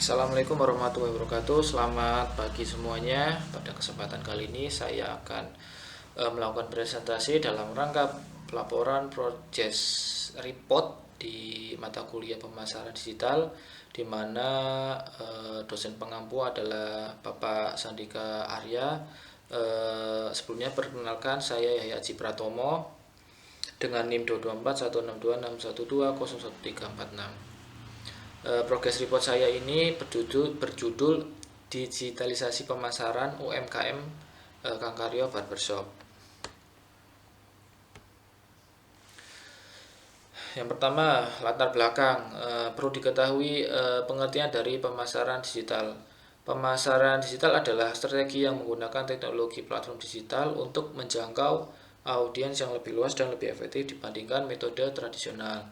Assalamualaikum warahmatullahi wabarakatuh. Selamat pagi semuanya. Pada kesempatan kali ini saya akan melakukan presentasi dalam rangka pelaporan project report di mata kuliah pemasaran digital, di mana dosen pengampu adalah Bapak Sandika Arya. Sebelumnya perkenalkan, saya Yahya Haji Pratomo dengan NIM 2241626011346. Progres report saya ini berjudul digitalisasi pemasaran UMKM Kang Karyo Barbershop. Yang pertama, latar belakang. Perlu diketahui pengertian dari pemasaran digital. Pemasaran digital adalah strategi yang menggunakan teknologi platform digital untuk menjangkau audiens yang lebih luas dan lebih efektif dibandingkan metode tradisional.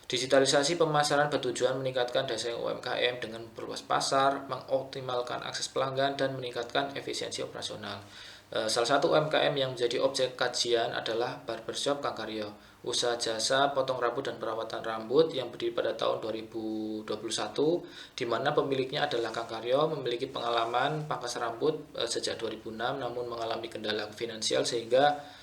Digitalisasi pemasaran bertujuan meningkatkan daya saing UMKM dengan memperluas pasar, mengoptimalkan akses pelanggan, dan meningkatkan efisiensi operasional. Salah satu UMKM yang menjadi objek kajian adalah Barbershop Kang Karyo, usaha jasa potong rambut dan perawatan rambut yang berdiri pada tahun 2021, di mana pemiliknya adalah Kang Karyo, memiliki pengalaman pangkas rambut sejak 2006, namun mengalami kendala finansial sehingga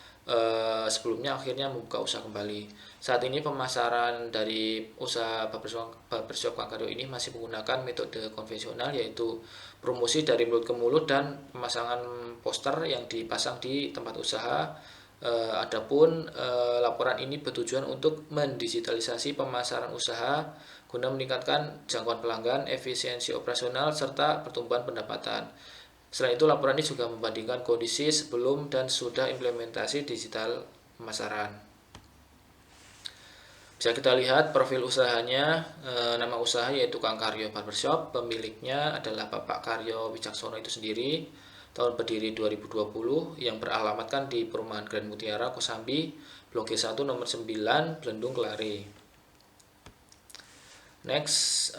sebelumnya akhirnya membuka usaha kembali. Saat ini pemasaran dari usaha barbershop Kang Karyo ini masih menggunakan metode konvensional, yaitu promosi dari mulut ke mulut dan pemasangan poster yang dipasang di tempat usaha. Adapun laporan ini bertujuan untuk mendigitalisasi pemasaran usaha guna meningkatkan jangkauan pelanggan, efisiensi operasional, serta pertumbuhan pendapatan. Selain itu, laporan ini juga membandingkan kondisi sebelum dan sudah implementasi digital pemasaran. Bisa kita lihat profil usahanya, nama usaha yaitu Kang Karyo Barbershop, pemiliknya adalah Bapak Karyo Wicaksono itu sendiri, tahun berdiri 2020, yang beralamatkan di Perumahan Grand Mutiara, Kosambi, Blok G1 nomor 9, Belendung, Kelari. Next,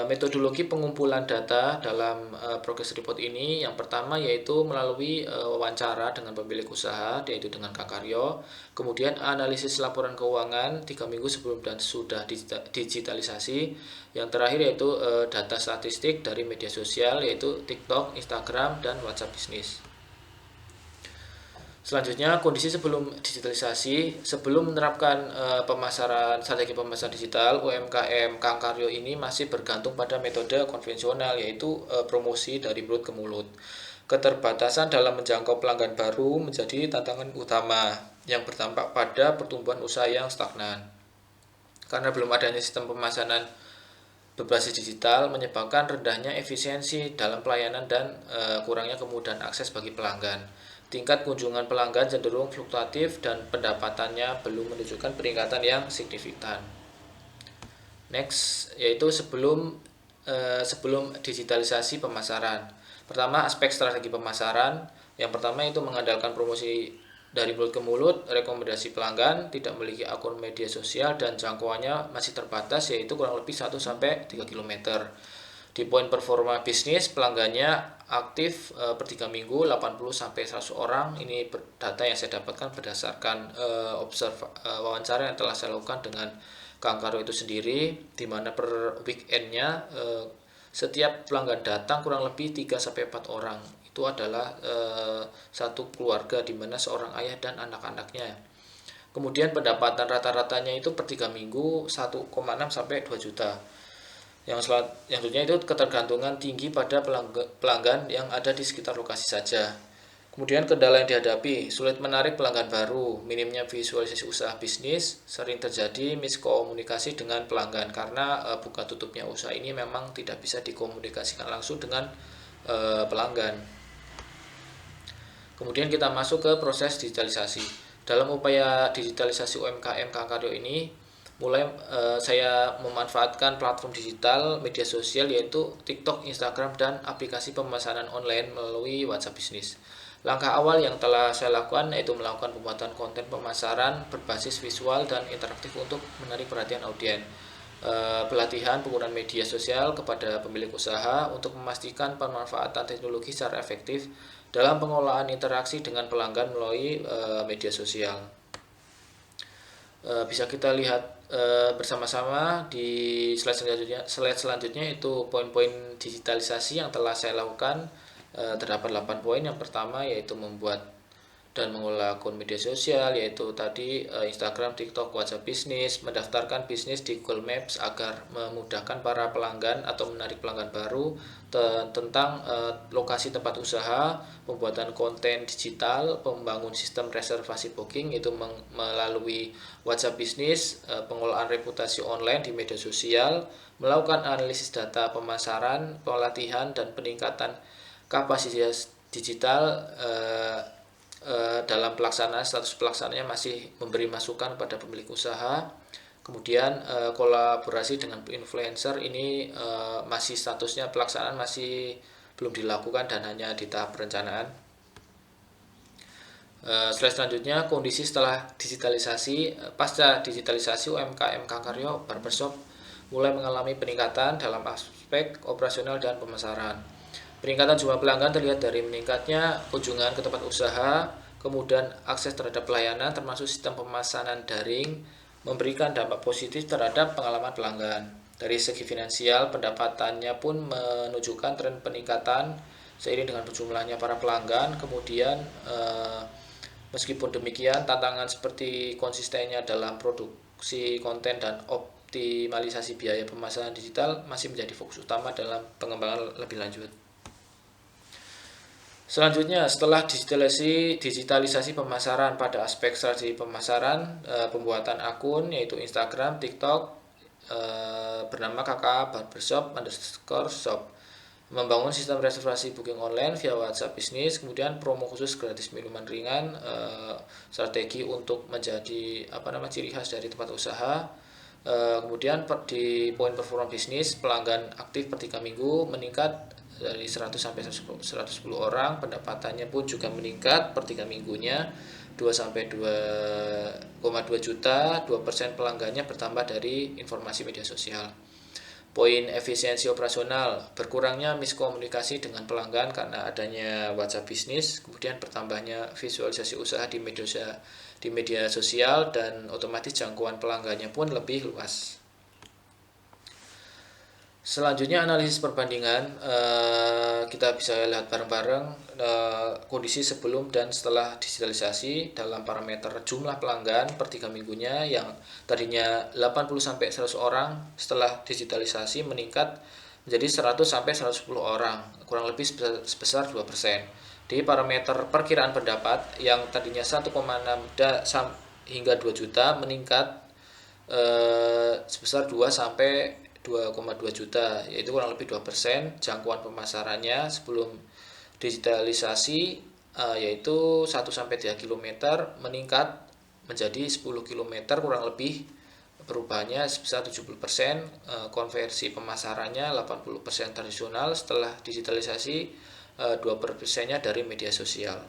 metodologi pengumpulan data dalam progress report ini yang pertama yaitu melalui wawancara dengan pemilik usaha, yaitu dengan Kang Karyo. Kemudian analisis laporan keuangan 3 minggu sebelum dan sudah digitalisasi. Yang terakhir yaitu data statistik dari media sosial, yaitu TikTok, Instagram, dan WhatsApp bisnis. Selanjutnya, kondisi sebelum digitalisasi. Sebelum menerapkan strategi pemasaran digital, UMKM Kang Karyo ini masih bergantung pada metode konvensional, yaitu promosi dari mulut ke mulut. Keterbatasan dalam menjangkau pelanggan baru menjadi tantangan utama yang berdampak pada pertumbuhan usaha yang stagnan. Karena belum adanya sistem pemasaran berbasis digital menyebabkan rendahnya efisiensi dalam pelayanan dan kurangnya kemudahan akses bagi pelanggan. Tingkat kunjungan pelanggan cenderung fluktuatif dan pendapatannya belum menunjukkan peningkatan yang signifikan. Next, yaitu sebelum digitalisasi pemasaran. Pertama, aspek strategi pemasaran. Yang pertama itu mengandalkan promosi dari mulut ke mulut, rekomendasi pelanggan, tidak memiliki akun media sosial, dan jangkauannya masih terbatas, yaitu kurang lebih 1-3 km. Di poin performa bisnis, pelanggannya aktif per 3 minggu 80-100 orang. Ini data yang saya dapatkan berdasarkan wawancara yang telah saya lakukan dengan Kang Karyo itu sendiri, di mana per weekendnya setiap pelanggan datang kurang lebih 3-4 orang. Itu adalah satu keluarga di mana seorang ayah dan anak-anaknya. Kemudian pendapatan rata-ratanya itu per 3 minggu 1,6-2 juta. Yang selanjutnya itu ketergantungan tinggi pada pelanggan yang ada di sekitar lokasi saja. Kemudian kendala yang dihadapi, sulit menarik pelanggan baru, minimnya visualisasi usaha bisnis, sering terjadi miskomunikasi dengan pelanggan karena buka tutupnya usaha ini memang tidak bisa dikomunikasikan langsung dengan pelanggan. Kemudian kita masuk ke proses digitalisasi. Dalam upaya digitalisasi UMKM Kang Karyo ini, saya memanfaatkan platform digital media sosial yaitu TikTok, Instagram, dan aplikasi pemesanan online melalui WhatsApp bisnis. Langkah awal yang telah saya lakukan yaitu melakukan pembuatan konten pemasaran berbasis visual dan interaktif untuk menarik perhatian audiens. Pelatihan penggunaan media sosial kepada pemilik usaha untuk memastikan pemanfaatan teknologi secara efektif dalam pengolahan interaksi dengan pelanggan melalui media sosial. Bisa kita lihat bersama-sama di slide selanjutnya itu poin-poin digitalisasi yang telah saya lakukan. Terdapat 8 poin. Yang pertama yaitu membuat dan mengelola akun media sosial, yaitu tadi Instagram, TikTok, WhatsApp bisnis, mendaftarkan bisnis di Google Maps agar memudahkan para pelanggan atau menarik pelanggan baru, tentang lokasi tempat usaha, pembuatan konten digital, membangun sistem reservasi booking itu melalui WhatsApp bisnis, pengelolaan reputasi online di media sosial, melakukan analisis data pemasaran, pelatihan dan peningkatan kapasitas digital. Dalam pelaksanaan, status pelaksanaannya masih memberi masukan pada pemilik usaha. Kemudian kolaborasi dengan influencer ini masih statusnya pelaksanaan masih belum dilakukan dan hanya di tahap perencanaan. Slide selanjutnya, kondisi setelah digitalisasi. Pasca digitalisasi, UMKM Kangkaryo Barbershop mulai mengalami peningkatan dalam aspek operasional dan pemasaran. Peningkatan jumlah pelanggan terlihat dari meningkatnya kunjungan ke tempat usaha, kemudian akses terhadap pelayanan termasuk sistem pemesanan daring memberikan dampak positif terhadap pengalaman pelanggan. Dari segi finansial, pendapatannya pun menunjukkan tren peningkatan seiring dengan berjumlahnya para pelanggan. Kemudian meskipun demikian, tantangan seperti konsistennya dalam produksi konten dan optimalisasi biaya pemasaran digital masih menjadi fokus utama dalam pengembangan lebih lanjut. Selanjutnya, setelah digitalisasi pemasaran pada aspek strategi pemasaran, pembuatan akun yaitu Instagram, TikTok bernama KK Barbershop _shop, membangun sistem reservasi booking online via WhatsApp bisnis, kemudian promo khusus gratis minuman ringan, strategi untuk menjadi ciri khas dari tempat usaha. Kemudian di poin performa bisnis, pelanggan aktif per 3 minggu meningkat dari 100 sampai 110 orang, pendapatannya pun juga meningkat per 3 minggunya 2 sampai 2,2 juta, 2% pelanggannya bertambah dari informasi media sosial. Poin efisiensi operasional, berkurangnya miskomunikasi dengan pelanggan karena adanya WhatsApp bisnis, kemudian bertambahnya visualisasi usaha di media sosial dan otomatis jangkauan pelanggannya pun lebih luas. Selanjutnya analisis perbandingan, kita bisa lihat bareng-bareng kondisi sebelum dan setelah digitalisasi dalam parameter jumlah pelanggan per 3 minggunya yang tadinya 80 sampai 100 orang, setelah digitalisasi meningkat menjadi 100 sampai 110 orang, kurang lebih sebesar 2%. Di parameter perkiraan pendapat yang tadinya 1,6 hingga 2 juta meningkat sebesar 2 sampai 2,2 juta, yaitu kurang lebih 2%. Jangkauan pemasarannya sebelum digitalisasi yaitu 1 sampai 3 km meningkat menjadi 10 km, kurang lebih perubahannya sebesar 70%. Konversi pemasarannya 80% tradisional, setelah digitalisasi 2%-nya dari media sosial.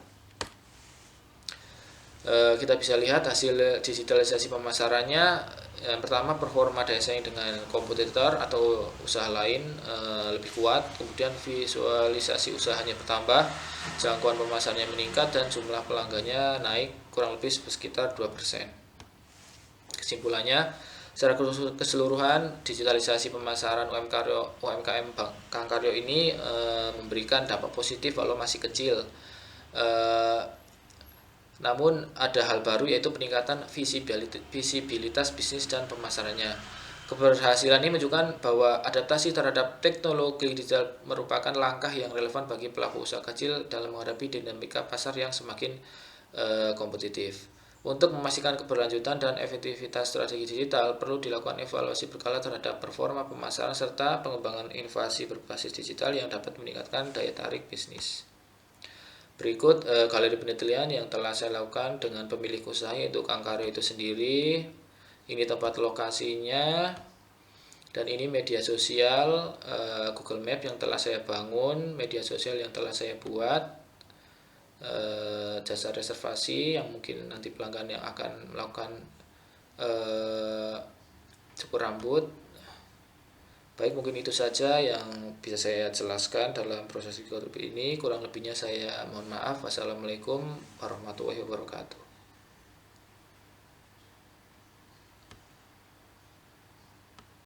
Kita bisa lihat hasil digitalisasi pemasarannya. Yang pertama, performa daya saing dengan kompetitor atau usaha lain lebih kuat, kemudian visualisasi usahanya bertambah, jangkauan pemasarannya meningkat, dan jumlah pelanggannya naik kurang lebih sekitar 2%. Kesimpulannya, secara keseluruhan digitalisasi pemasaran UMKM Kangkaryo ini memberikan dampak positif walau masih kecil. Namun ada hal baru, yaitu peningkatan visibilitas bisnis dan pemasarannya. Keberhasilan ini menunjukkan bahwa adaptasi terhadap teknologi digital merupakan langkah yang relevan bagi pelaku usaha kecil dalam menghadapi dinamika pasar yang semakin kompetitif. Untuk memastikan keberlanjutan dan efektivitas strategi digital, perlu dilakukan evaluasi berkala terhadap performa pemasaran serta pengembangan inovasi berbasis digital yang dapat meningkatkan daya tarik bisnis. Berikut galeri penelitian yang telah saya lakukan dengan pemilik usaha, yaitu Kangkaryo itu sendiri. Ini tempat lokasinya, dan ini media sosial Google Map yang telah saya bangun, media sosial yang telah saya buat, jasa reservasi yang mungkin nanti pelanggan yang akan melakukan cukur rambut. Baik, mungkin itu saja yang bisa saya jelaskan dalam proses ini. Kurang lebihnya saya mohon maaf. Wassalamualaikum warahmatullahi wabarakatuh.